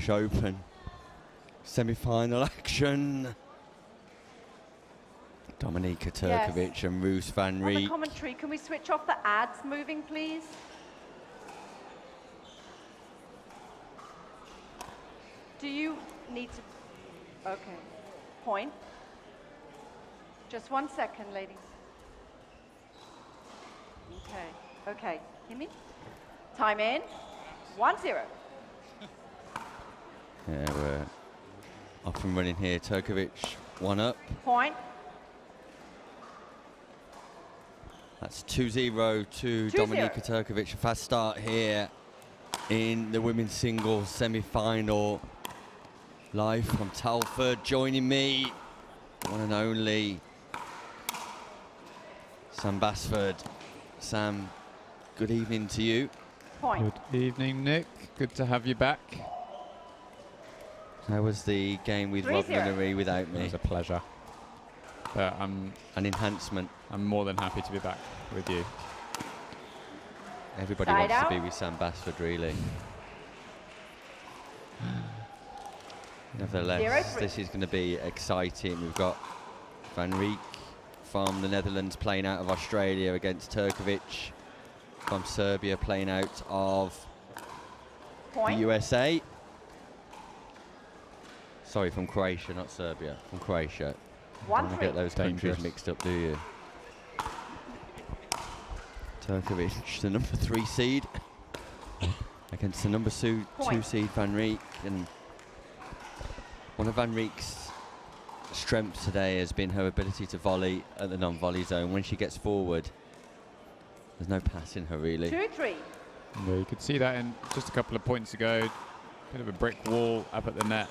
British Open semi-final action. Dominika Turkovic and Roos van Reek. On the commentary, can we switch off the ads moving, please? Do you need to... Okay. Point. Just 1 second, ladies. Okay. Okay. Hear me? Time in. 1-0. Yeah, we're up and running here. Turkovic, 1 up. Point. That's 2-0 to Dominika Turkovic. A fast start here in the women's singles semi-final. Live from Telford, joining me, one and only Sam Basford. Sam, good evening to you. Point. Good evening, Nick. Good to have you back. How was the game with Rob Nunnery without me? It was a pleasure. But an enhancement. I'm more than happy to be back with you. Everybody wants to be with Sam Basford, really. Nevertheless, this is going to be exciting. We've got Van Reek from the Netherlands playing out of Australia against Turkovic from Serbia playing out of the USA. Sorry, from Croatia, not Serbia. From Croatia. Don't get those countries mixed up, do you? Turkovic, the number 3 seed, against the number 2 seed Van Reek. And one of Van Reek's strengths today has been her ability to volley at the non-volley zone. When she gets forward, there's no passing her, really. 2-3. Yeah, you could see that in just a couple of points ago. Bit of a brick wall up at the net.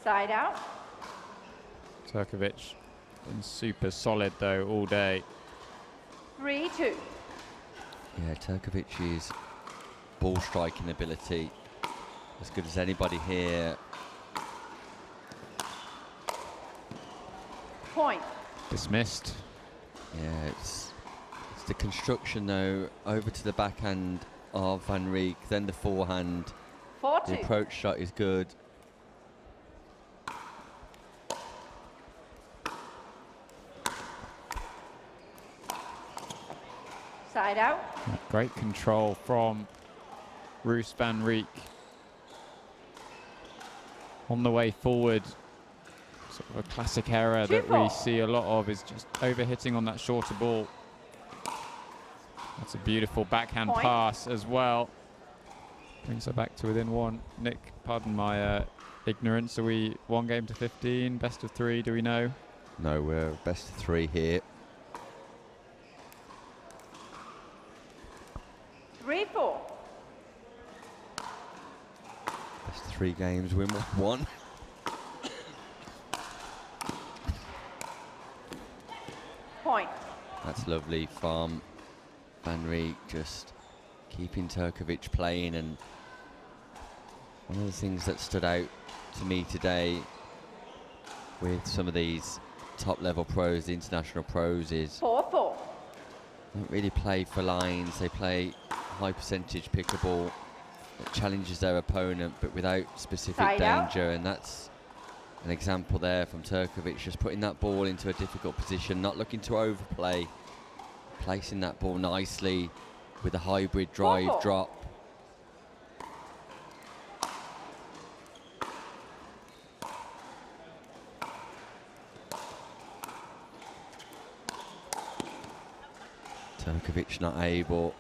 Side out. Turkovic been super solid, though, all day. 3-2. Yeah, Turkovic's ball striking ability as good as anybody here. Point. Dismissed. Yeah, it's the construction, though, over to the backhand of Van Reek, then the forehand. 4-2. The approach shot is good. Side out. Great control from Roos van Reek. On the way forward, sort of a classic error that we see a lot of is just overhitting on that shorter ball. That's a beautiful backhand pass as well. Brings her back to within 1. Nick, pardon my ignorance. Are we 1 game to 15, best of 3, do we know? No, we're best of 3 here. 3-4. Best of 3 games, win 1. Point. That's lovely from Van Reek, just keeping Turkovic playing. And one of the things that stood out to me today with some of these top level pros, the international pros, is 4-4. They don't really play for lines. They play high percentage pickleball that challenges their opponent but without specific danger. And that's an example there from Turkovic, just putting that ball into a difficult position, not looking to overplay, placing that ball nicely with a hybrid drive drop. Turkovic not able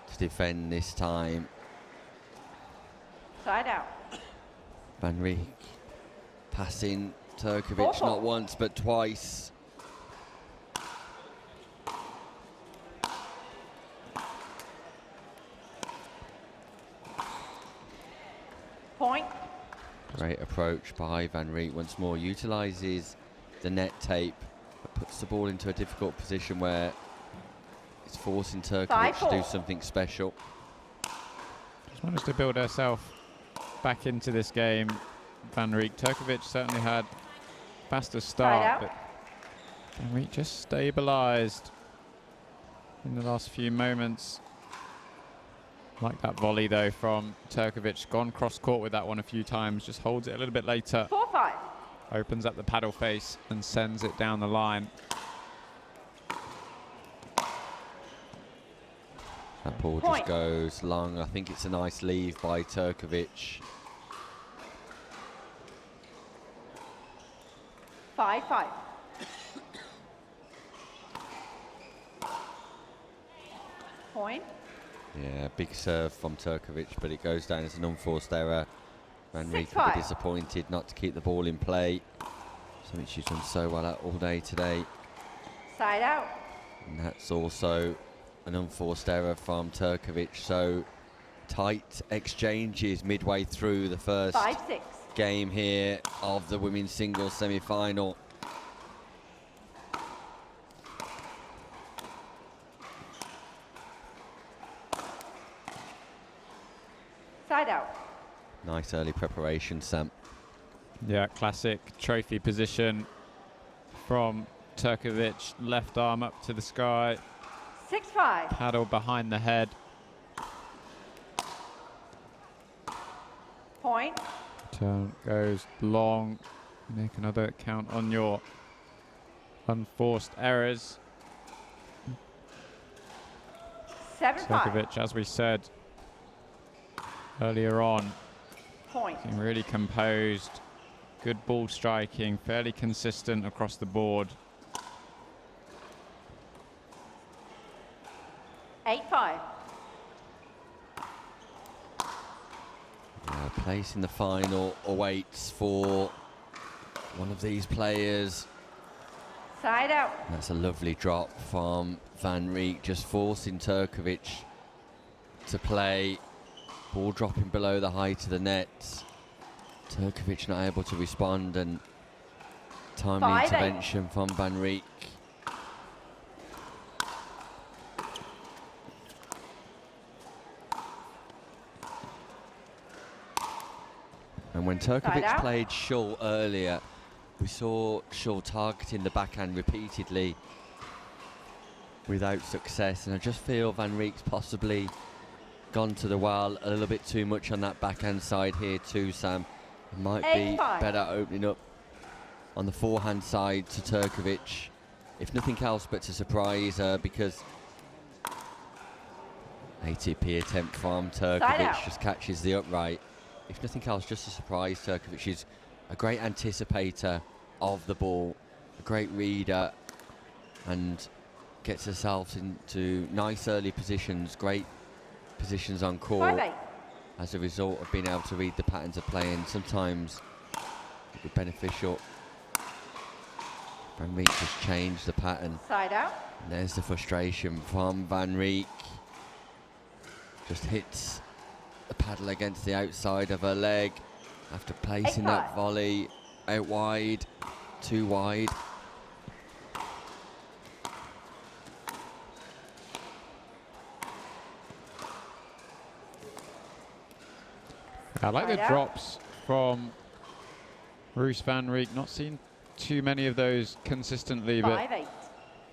to defend this time. Side out. Van Reek passing Turkovic not once but twice. Point. Great approach by Van Reek once more. Utilises the net tape, but puts the ball into a difficult position where it's forcing Turkovic to do something special. Just managed to build herself back into this game. Van Reek. Turkovic certainly had faster start, but Van Reek just stabilised in the last few moments. Like that volley though from Turkovic. Gone cross court with that one a few times. Just holds it a little bit later. 4-5. Opens up the paddle face and sends it down the line. That ball just goes long. I think it's a nice leave by Turkovic. 5-5. Point. Yeah, big serve from Turkovic, but it goes down as an unforced error. Van Reek will be disappointed not to keep the ball in play. Something she's done so well at all day today. Side out. And that's also an unforced error from Turkovic. So tight exchanges midway through the first 5-6. game here of the women's singles semi-final. Side out. Nice early preparation, Sam. Yeah, classic trophy position from Turkovic. Left arm up to the sky. 6-5. Paddle behind the head. Point. Turn goes long. Make another count on your unforced errors. 7-5. Turkovic, as we said earlier on, Point. looking really composed. Good ball striking, fairly consistent across the board. 8-5. Place in the final awaits for one of these players. Side out. That's a lovely drop from Van Reek, just forcing Turkovic to play. Ball dropping below the height of the net. Turkovic not able to respond, and timely intervention from Van Reek. And when Turkovic played short earlier, we saw Shaw targeting the backhand repeatedly without success, and I just feel Van Reek's possibly gone to the well a little bit too much on that backhand side here too, Sam. It might be better opening up on the forehand side to Turkovic, if nothing else but to surprise her, because ATP attempt from Turkovic just catches the upright. If nothing else, just to surprise Turkovic. She's a great anticipator of the ball, a great reader, and gets herself into nice early positions, great positions on court as a result of being able to read the patterns of play, and sometimes it would be beneficial. Van Reek just changed the pattern. Side out. And there's the frustration from Van Reek. Just hits the paddle against the outside of her leg after placing that volley out wide, too wide. I like the drops from Roos van Reek. Not seen too many of those consistently, but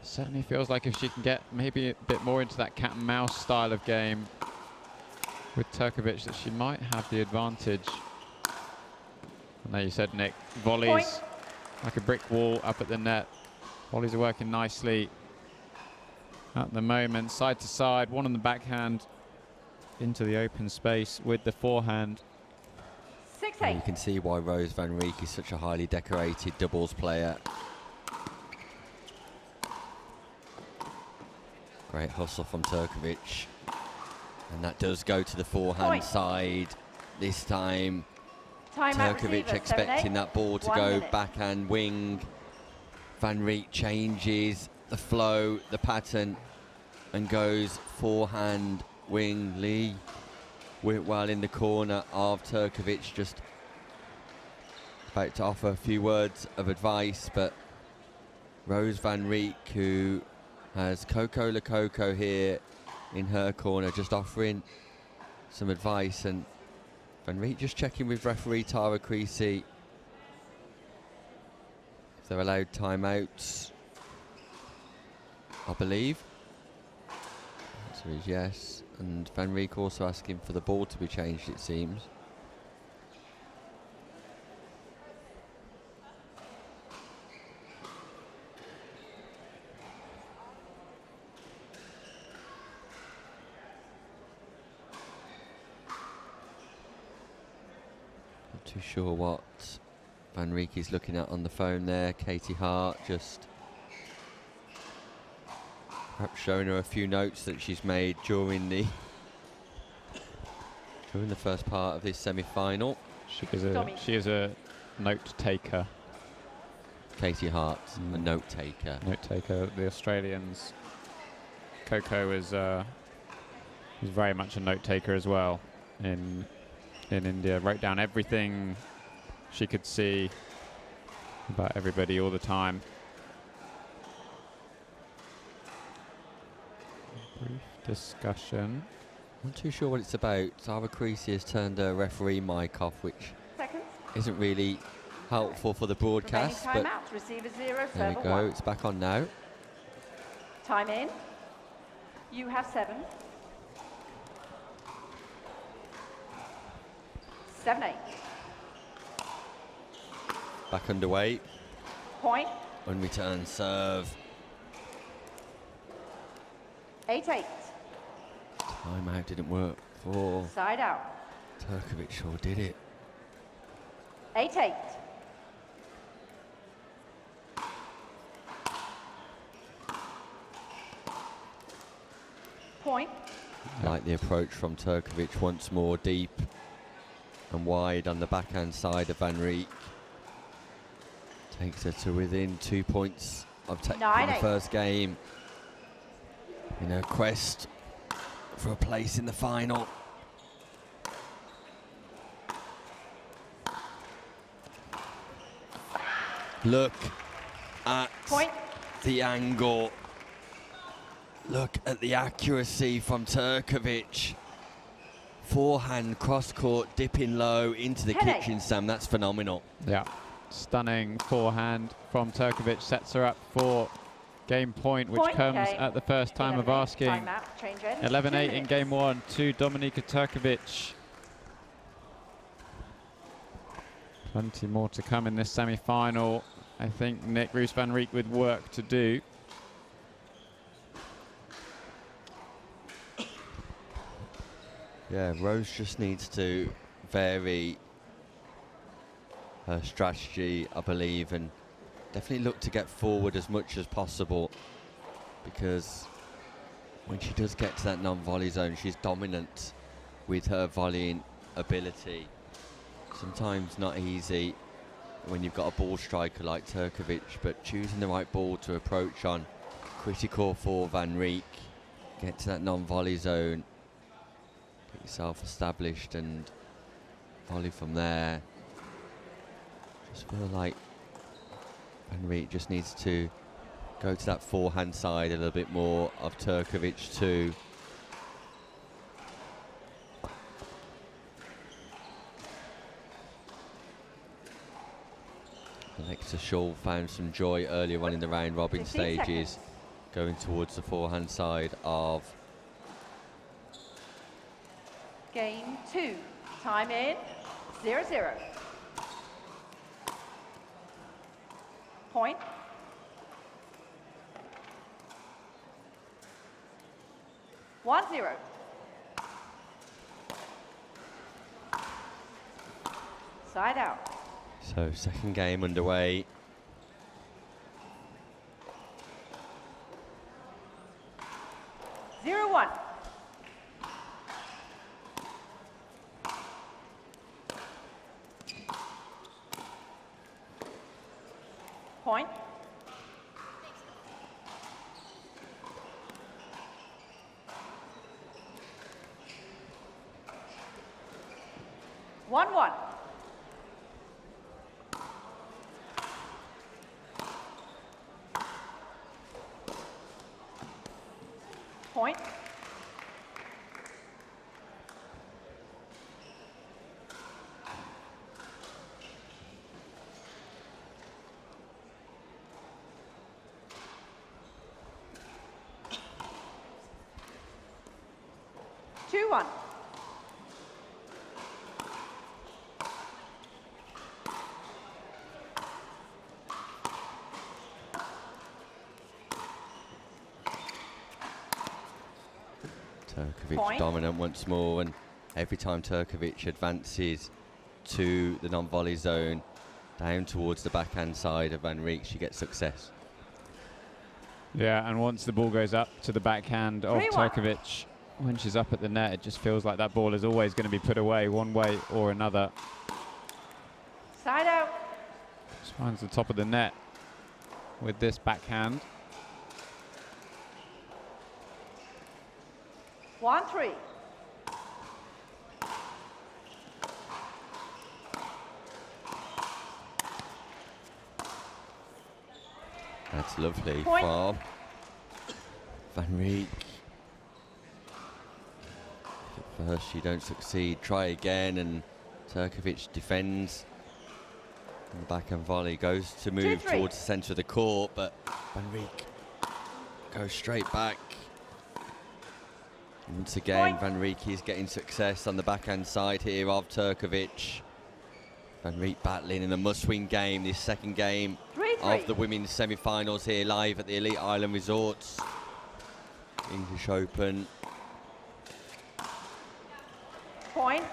certainly feels like if she can get maybe a bit more into that cat and mouse style of game with Turkovic, that she might have the advantage. And there you said, Nick, volleys like a brick wall up at the net. Volleys are working nicely at the moment, side to side, one on the backhand into the open space with the forehand. 6-8. You can see why Rose van Reek is such a highly decorated doubles player. Great hustle from Turkovic. And that does go to the forehand side this time. Turkovic expecting that ball to go backhand wing. Van Reek changes the flow, the pattern, and goes forehand wing. Lee Whitwell in the corner of Turkovic, just about to offer a few words of advice, but Rose van Reek, who has Coco Lococo here in her corner, just offering some advice, and Van Reek just checking with referee Tara Creasy if they're allowed timeouts, I believe. The answer is yes. And Van Reek also asking for the ball to be changed, it seems. Not too sure what Van Reek is looking at on the phone there. Katie Hart just perhaps showing her a few notes that she's made during the first part of this semi-final. She is a note taker. Katie Hart, a note taker. Note taker. The Australians. Coco is very much a note taker as well in India. Wrote down everything she could see about everybody all the time. Brief discussion. I'm not too sure what it's about. Zara Creasy has turned her referee mic off, which isn't really helpful for the broadcast. But receiver 0, there we go, 1. it's back on now. Time in. You have 7. 7-8. Back underway. Point. Unreturned serve. 8-8. Timeout didn't work for Side out. Turkovic, sure did it. 8-8. Point. Like the approach from Turkovic once more, deep and wide on the backhand side of Van Reek. Takes her to within 2 points of taking the first game in her quest for a place in the final. Look at the angle. Look at the accuracy from Turkovic. Forehand, cross-court, dipping low into the kitchen stand. That's phenomenal. Yeah, stunning forehand from Turkovic. Sets her up for game point, which comes at the first time of asking. 11-8 in game 1 to Dominika Turkovic. Plenty more to come in this semi-final. I think Nick Roos van Reek with work to do. Yeah, Rose just needs to vary her strategy, I believe, and definitely look to get forward as much as possible, because when she does get to that non-volley zone, she's dominant with her volleying ability. Sometimes not easy when you've got a ball striker like Turkovic, but choosing the right ball to approach on, critical for Van Reek. Get to that non-volley zone, get yourself established and volley from there. Just feel like Van Reek just needs to go to that forehand side a little bit more of Turkovic too. Alexa Shaw found some joy earlier on in the round robin stages, going towards the forehand side of game 2. Time in 0-0. Point. One zero. Side out. So second game underway. Zero one. Point. One one. Point. 3-1. Turkovic Point. dominant once more, and every time Turkovic advances to the non-volley zone, down towards the backhand side of Van Reek, she gets success. Yeah, and once the ball goes up to the backhand of 3-1. Turkovic, when she's up at the net, it just feels like that ball is always going to be put away one way or another. Side out. Just finds the top of the net with this backhand. 1-3. That's lovely. Point. Farm. Van Reek. At first, you don't succeed. Try again, and Turkovic defends. And the backhand volley goes to move 2-3. towards the centre of the court, but Van Reek goes straight back. Once again, Point. Van Reek is getting success on the backhand side here of Turkovic. Van Reek battling in a must-win game, this second game 3-3. of the women's semi-finals here live at the Elite Island Resorts. English Open. Point.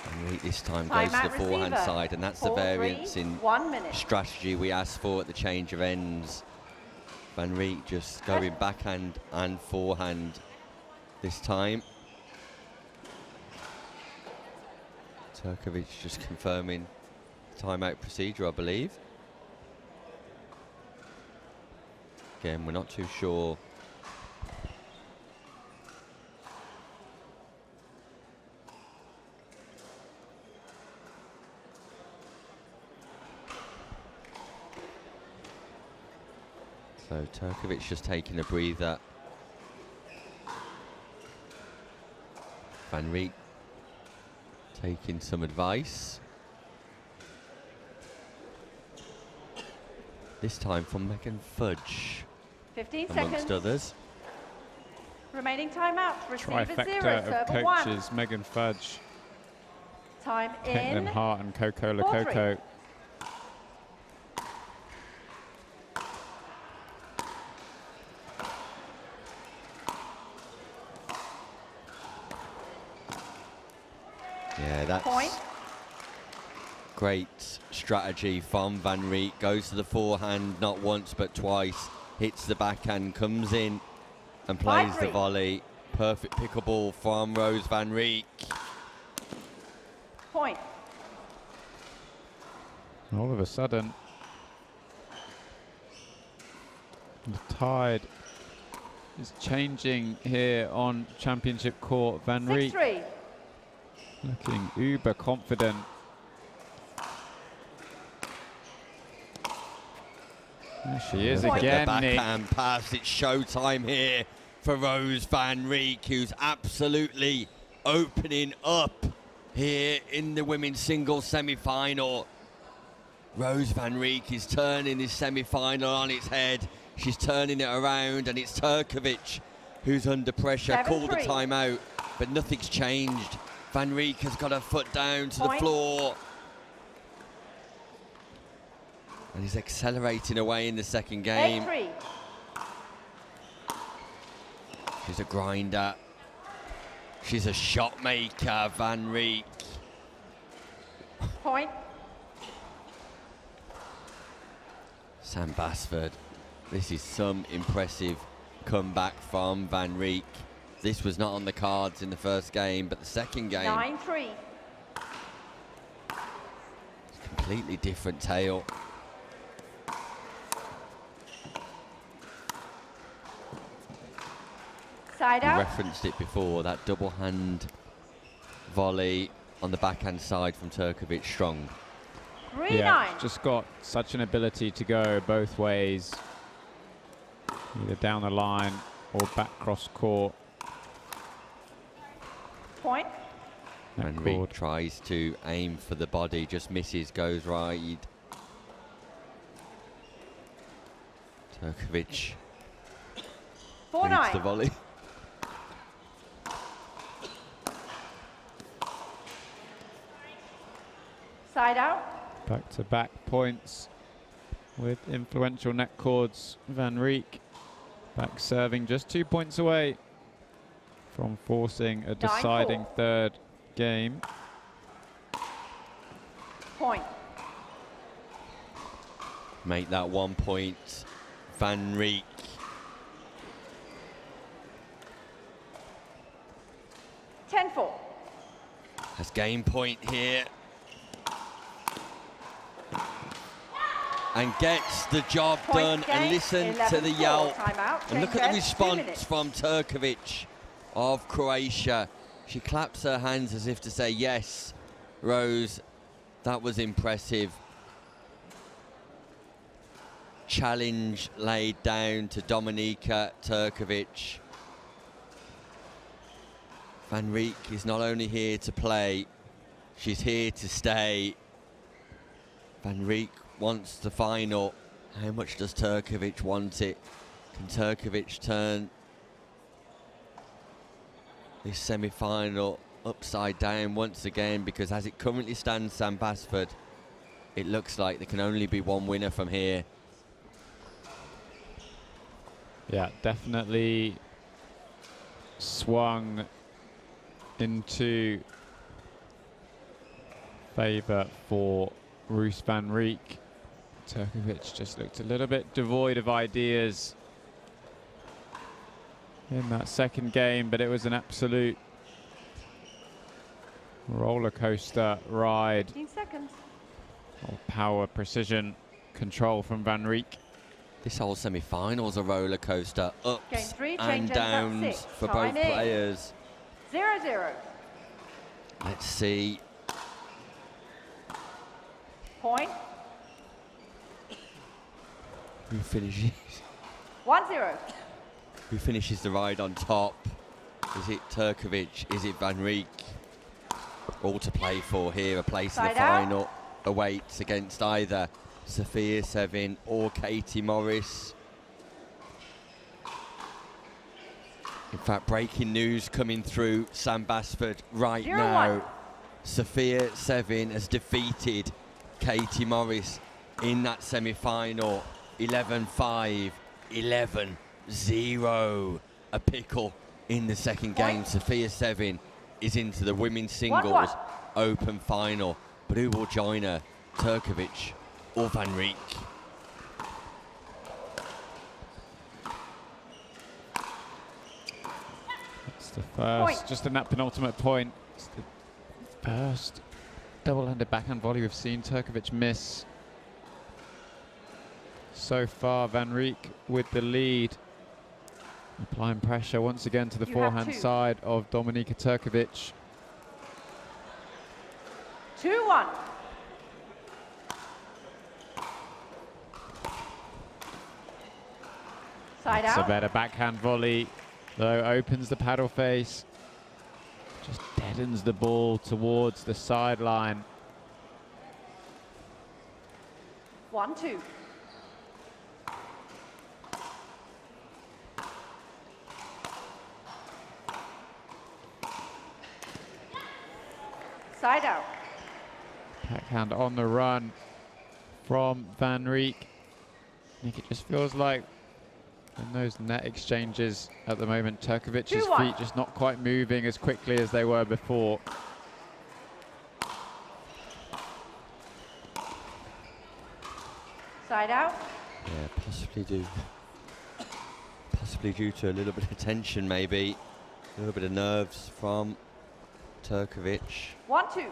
Van Reek this time Time goes to out the forehand receiver. side, and that's the 4-3, variance in 1 minute. strategy we asked for at the change of ends. Van Reek just going backhand and forehand this time. Turkovic just confirming the timeout procedure, I believe. Again, we're not too sure. So Turkovic just taking a breather. Van Reek taking some advice. This time from Megan Fudge, 15 amongst seconds. others. Remaining timeout. Receiver 0, Trifecta of server 1. coaches, Megan Fudge, Time Caitlin in. Hart and Coco 4-3. Lococo. Yeah, that's Point. great strategy from Van Reek. Goes to the forehand not once but twice. Hits the backhand, comes in and plays the 5-3. volley. Perfect pickleball from Rose Van Reek. Point. All of a sudden, the tide is changing here on championship court. Van Reek 6-3. looking uber confident. There she is Look at again, the Nick. backhand pass. It's showtime here for Rose Van Reek, who's absolutely opening up here in the women's singles semi-final. Rose Van Reek is turning this semi-final on its head. She's turning it around, and it's Turkovic who's under pressure. 7-3. Called a timeout, but nothing's changed. Van Reek has got her foot down to Point. the floor. And he's accelerating away in the second game. 8-3. She's a grinder. She's a shot maker, Van Reek. Point. Sam Basford. This is some impressive comeback from Van Reek. This was not on the cards in the first game, but the second game, 9-3. completely different tale. Side We out. referenced it before, that double hand volley on the backhand side from Turkovic, strong. 3-9. Yeah, just got such an ability to go both ways, either down the line or back cross court. Point. Van Net Reek cord. tries to aim for the body, just misses, goes right. Turkovic reads the 4-9. volley. Side out. Back-to-back points with influential net chords. Van Reek back serving just 2 points away from forcing a deciding 9-4. third game. Point. Make that 1 point, Van Reek. 10-4. Has game point here. And gets the job done. And listen to the yell. And look at the response from Turkovic of Croatia. She claps her hands as if to say, yes, Rose, that was impressive. Challenge laid down to Dominika Turkovic. Van Reek is not only here to play, she's here to stay. Van Reek wants the final. How much does Turkovic want it? Can Turkovic turn this semi-final upside down once again? Because as it currently stands, Sam Basford, it looks like there can only be one winner from here. Yeah, definitely swung into favour for Roos van Reek. Turkovic just looked a little bit devoid of ideas in that second game, but it was an absolute roller coaster ride. 15 seconds. All power, precision, control from Van Reek. This whole semi-final's a roller coaster, ups Game 3, and downs for both players. 0-0. Let's see. Point. Who finishes? 1-0. Who finishes the ride on top? Is it Turkovic? Is it Van Reek? All to play for here. A place in the final awaits against either Sophia Sevin or Katie Morris. In fact, breaking news coming through Sam Basford right now. Sophia Sevin has defeated Katie Morris in that semi-final. 11-5, 11-0. A pickle in the second game. Sophia Sevin is into the women's singles open final. But who will join her? Turkovic or Van Reek? It's the first, just in that penultimate point. It's the first double-handed backhand volley we've seen Turkovic miss so far. Van Reek with the lead. Applying pressure once again to the forehand side of Dominika Turkovic. 2-1. Side That's out. a better backhand volley, though opens the paddle face. Just deadens the ball towards the sideline. 1-2. Side out. Backhand on the run from Van Reek. I think it just feels like in those net exchanges at the moment, Turkovic's feet just not quite moving as quickly as they were before. Side out. Yeah, possibly due to a little bit of tension, maybe a little bit of nerves from Turkovic. 1-2.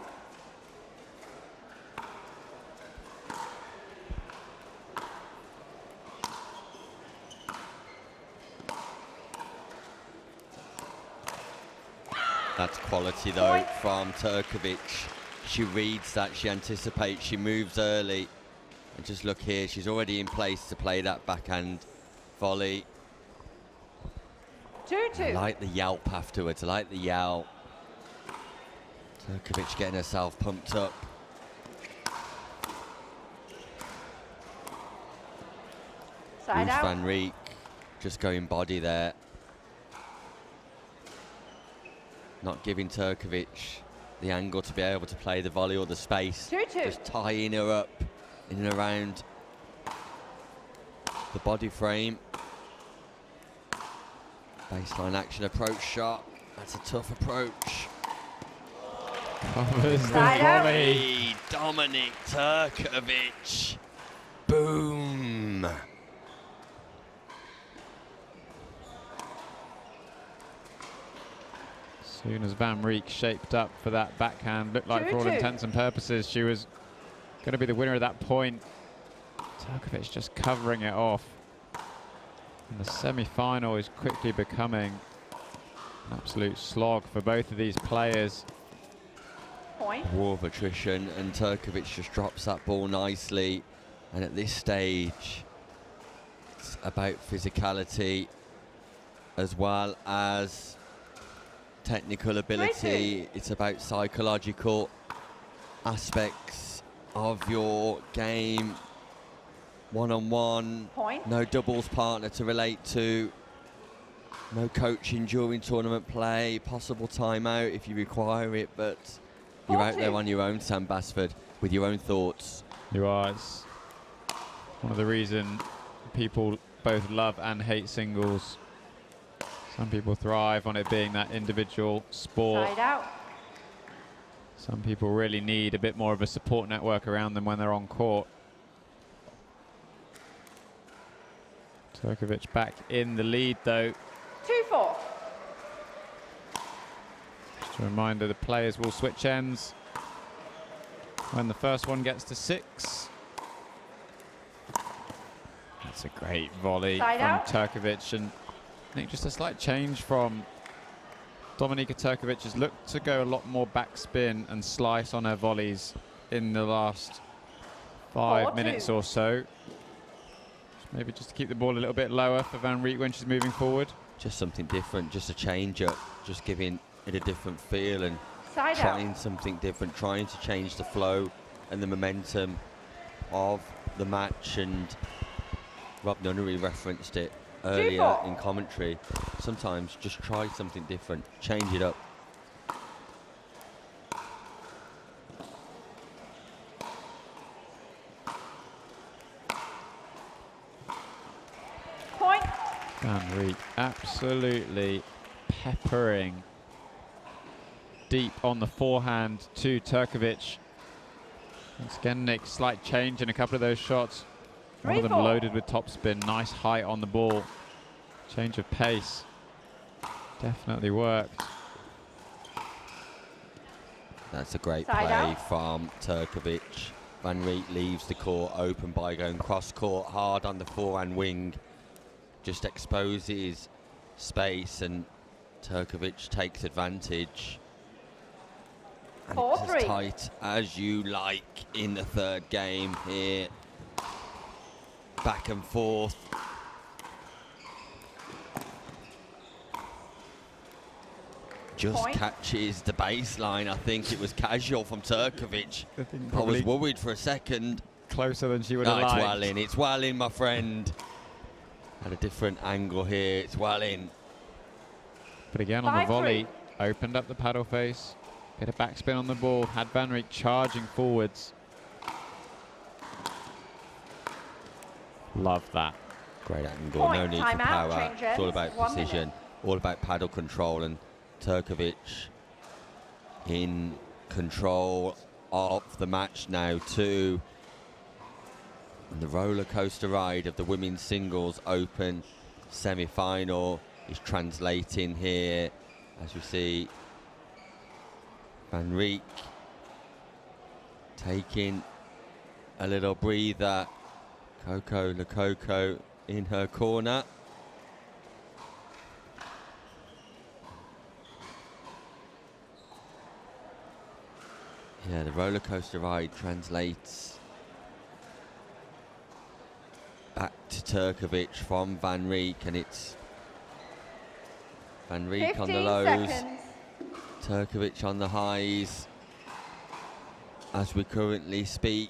That's quality though from Turkovic. She reads that, she anticipates, she moves early. And just look here, she's already in place to play that backhand volley. 2-2. I like the yelp afterwards, I like the yell. Turkovic getting herself pumped up. Side out. Van Reek just going body there. Not giving Turkovic the angle to be able to play the volley or the space. 2-2. Just tying her up in and around the body frame. Baseline action approach shot. That's a tough approach. Covers the Side out. volley. Dominic Turkovic. Boom. As soon as Van Reek shaped up for that backhand, looked like for all 2-2. intents and purposes she was going to be the winner at that point. Turkovic just covering it off. And the semi-final is quickly becoming an absolute slog for both of these players. Point. War of attrition, and Turkovic just drops that ball nicely. And at this stage, it's about physicality as well as technical ability. It's about psychological aspects of your game. One-on-one, Point. no doubles partner to relate to, no coaching during tournament play, possible timeout if you require it, but you're out there on your own, Sam Basford, with your own thoughts. You are. It's one of the reasons people both love and hate singles. Some people thrive on it being that individual sport. Side out. Some people really need a bit more of a support network around them when they're on court. Turkovic back in the lead though. 2-4. Just a reminder, the players will switch ends when the first one gets to 6. That's a great volley Side from out. Turkovic, and I think just a slight change from Dominika Turkovic. Has looked to go a lot more backspin and slice on her volleys in the last 5 4-2. minutes or so. Maybe just to keep the ball a little bit lower for Van Reek when she's moving forward. Just something different, just a change up, just giving it a different feel and Side trying out. something different, trying to change the flow and the momentum of the match. And Rob Nunnery referenced it earlier 2-4. in commentary. Sometimes just try something different, change it up. Point. Van Reek absolutely peppering deep on the forehand to Turkovic. Once again, Nick, slight change in a couple of those shots. One of them 3-4. loaded with topspin, nice height on the ball. Change of pace. Definitely worked. That's a great Side play out. from Turkovic. Van Reek leaves the court open by going cross court hard on the forehand wing. Just exposes space, and Turkovic takes advantage. And it's 4-3. as tight as you like in the third game here. Back and forth. Just Point. catches the baseline. I think it was casual from Turkovic. I think I was probably worried for a second. closer than she would No, have it's liked. well in. It's well in, my friend. At a different angle here. It's well in. But again, on the 5-3. volley, opened up the paddle face. Bit of backspin on the ball. Had Van Reek charging forwards. Love that. Great angle. Point. No need for Time out. power. Change It's all ends. about 1 precision. minute. All about paddle control. And Turkovic in control of the match now too. And the roller coaster ride of the Women's Singles Open semi-final is translating here, as we see Van Reek taking a little breather. Coco Lococo in her corner. Yeah, the roller coaster ride translates back to Turkovic from Van Reek, and it's Van Reek on the 15 lows, seconds. Turkovic on the highs as we currently speak.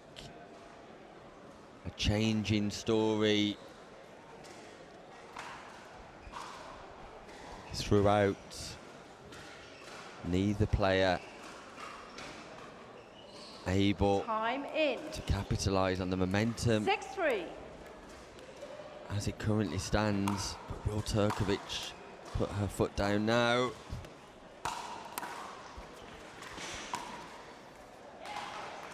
A changing story throughout. Neither player able Time in. to capitalise on the momentum 6-3. as it currently stands. But will Turkovic put her foot down now?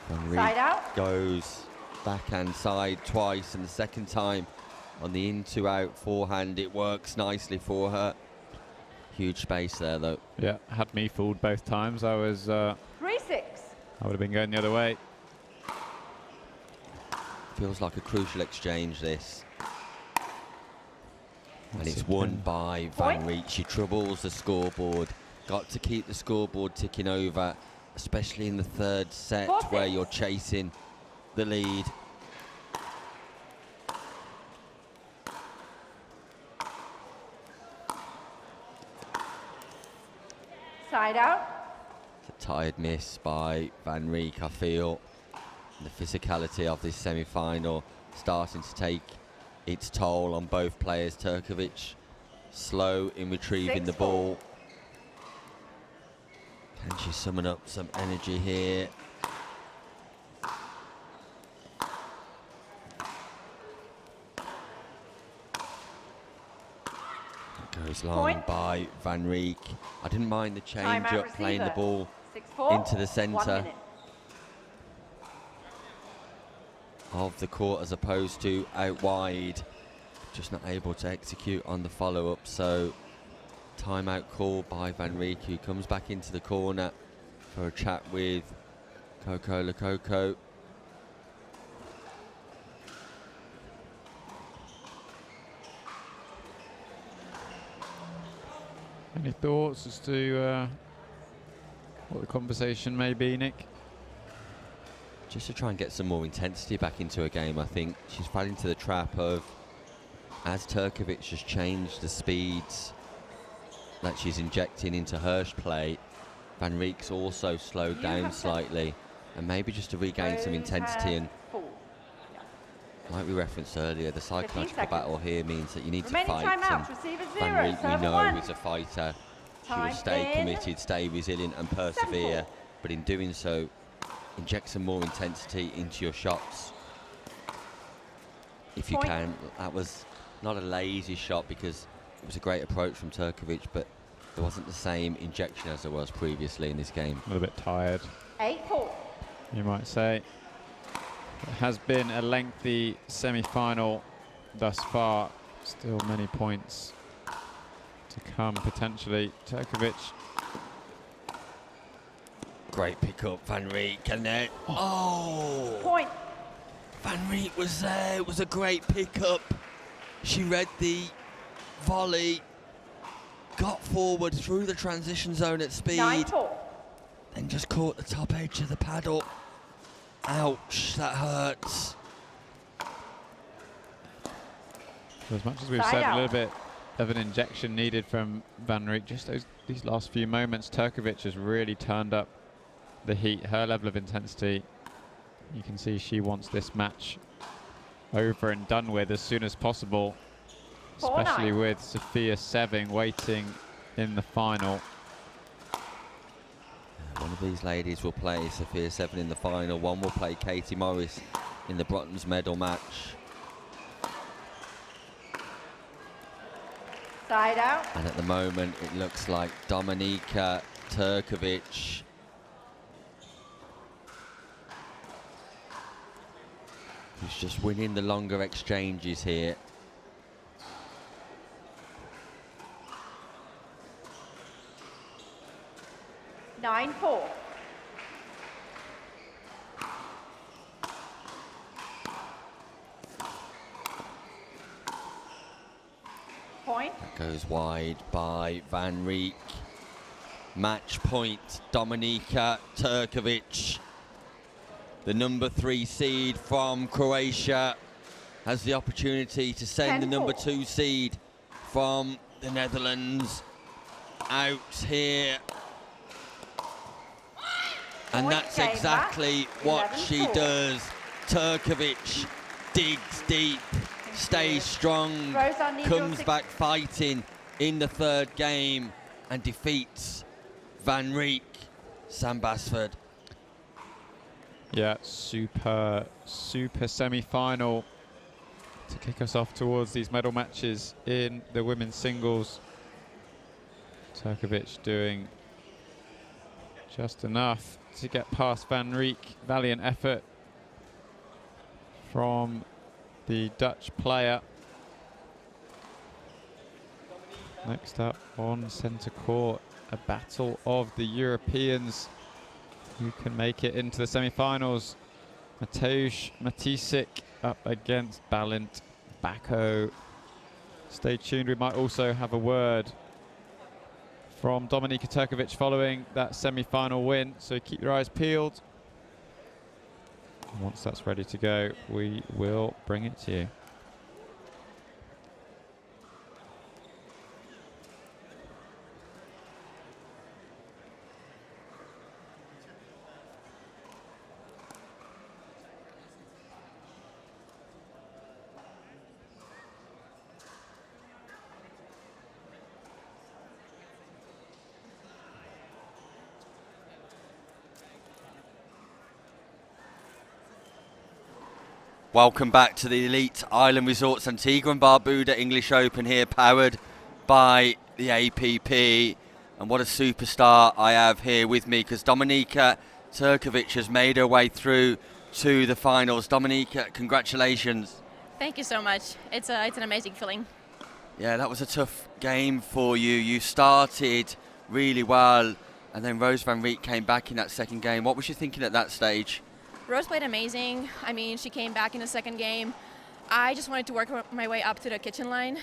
Van Side Reek out. goes backhand side twice, and the second time on the in-to-out forehand, it works nicely for her. Huge space there, though. Yeah, had me fooled both times. I was 3-6. I would have been going the other way. Feels like a crucial exchange, this. And That's it's it, won Ken. by Van Reek. She troubles the scoreboard. Got to keep the scoreboard ticking over, especially in the third set 4-6. where you're chasing the lead. Side out. It's a tired miss by Van Reek, I feel. And the physicality of this semi-final starting to take its toll on both players. Turkovic slow in retrieving the 6-4. ball. Can she summon up some energy here? It goes long Point. by Van Reek. I didn't mind the change Timeout up, playing the receiver. ball 6-4. into the 1 centre minute. of the court as opposed to out wide. Just not able to execute on the follow-up, so timeout call by Van Reek, who comes back into the corner for a chat with Coco Lococo. Any thoughts as to what the conversation may be, Nick? Just to try and get some more intensity back into a game, I think. She's fell into the trap of, as Turkovic has changed the speeds that she's injecting into her play, Van Reek's also slowed down slightly, and maybe just to regain some intensity. And like we referenced earlier, the psychological battle here means that you need to fight. Timeout. And Receiver Van 0. Reek, we Server know, 1. is a fighter. She will Time stay in. committed, stay resilient and persevere, 7-4. but in doing so, inject some more intensity into your shots if you Point. can. That was not a lazy shot because it was a great approach from Turkovic, but there wasn't the same injection as there was previously in this game. A little bit tired, 8-4. you might say. It has been a lengthy semi-final thus far. Still many points to come potentially. Turkovic. Great pick up, Van Reek, and then Point. Van Reek was there. It was a great pick up. She read the volley, got forward through the transition zone at speed, 9-4. then just caught the top edge of the paddle. Ouch, that hurts. So as much as we've Side said, out. a little bit of an injection needed from Van Reek, just these last few moments, Turkovic has really turned up the heat, her level of intensity. You can see she wants this match over and done with as soon as possible, 4-9. especially with Sophia Seving waiting in the final. One of these ladies will play Sophia Seving in the final. One will play Katie Morris in the bronze medal match. Side out. And at the moment, it looks like Dominika Turkovic who's just winning the longer exchanges here. 9-4. Point. That goes wide by Van Reek. Match point, Dominika Turkovic. The number 3 seed from Croatia has the opportunity to send the 10-4. number 2 seed from the Netherlands out here. And Point that's game exactly back, what she 11-4. does. Turkovic digs deep, stays strong, Throws on needle comes 6. back fighting in the third game and defeats Van Reek, Sam Basford. Yeah, super semi-final to kick us off towards these medal matches in the women's singles. Turkovic doing just enough to get past Van Reek. Valiant effort from the Dutch player. Next up on centre court, a battle of the Europeans who can make it into the semi-finals. Mateusz Matisik up against Balint Bako. Stay tuned, we might also have a word from Dominika Turkovic following that semi-final win, so keep your eyes peeled. And once that's ready to go, we will bring it to you. Welcome back to the Elite Island Resorts Antigua and Barbuda English Open here, powered by the APP. And what a superstar I have here with me, because Dominika Turkovic has made her way through to the finals. Dominika, congratulations. Thank you so much. It's an amazing feeling. Yeah, that was a tough game for you. You started really well, and then Rose van Reek came back in that second game. What was you thinking at that stage? Rose played amazing. I mean, she came back in the second game. I just wanted to work my way up to the kitchen line.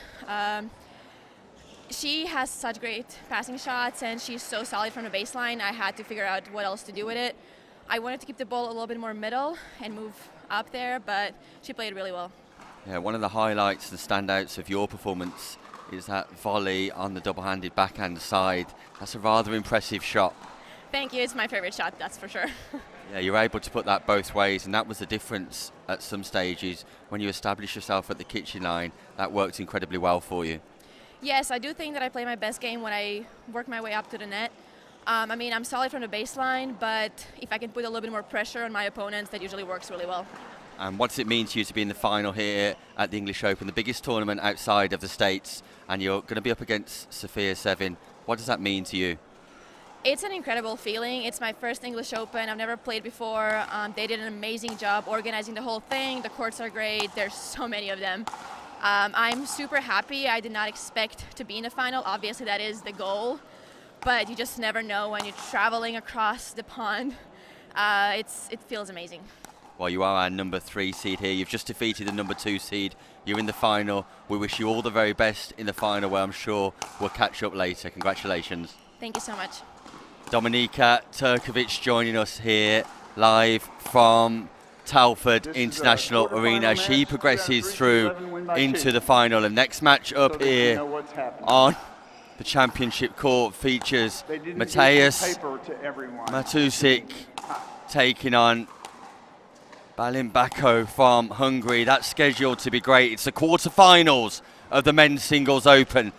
She has such great passing shots, and she's so solid from the baseline. I had to figure out what else to do with it. I wanted to keep the ball a little bit more middle and move up there, but she played really well. Yeah, one of the highlights, the standouts of your performance is that volley on the double-handed backhand side. That's a rather impressive shot. Thank you. It's my favorite shot, that's for sure. Yeah, you're able to put that both ways, and that was the difference at some stages. When you establish yourself at the kitchen line, that worked incredibly well for you. Yes, I do think that I play my best game when I work my way up to the net. I mean, I'm solid from the baseline, but if I can put a little bit more pressure on my opponents, that usually works really well. And what does it mean to you to be in the final here at the English Open, the biggest tournament outside of the States, and you're going to be up against Sofia Sevin? What does that mean to you? It's an incredible feeling. It's my first English Open. I've never played before. They did an amazing job organizing the whole thing. The courts are great. There's so many of them. I'm super happy. I did not expect to be in the final. Obviously, that is the goal. But you just never know when you're traveling across the pond. It feels amazing. Well, you are our number 3 seed here. You've just defeated the number 2 seed. You're in the final. We wish you all the very best in the final, where I'm sure we'll catch up later. Congratulations. Thank you so much. Dominika Turkovic joining us here live from Telford International Arena. She progresses through into the final. The next match up here on the championship court features Mateusz Matusik taking on Balint Bako from Hungary. That's scheduled to be great. It's the quarterfinals of the Men's Singles Open.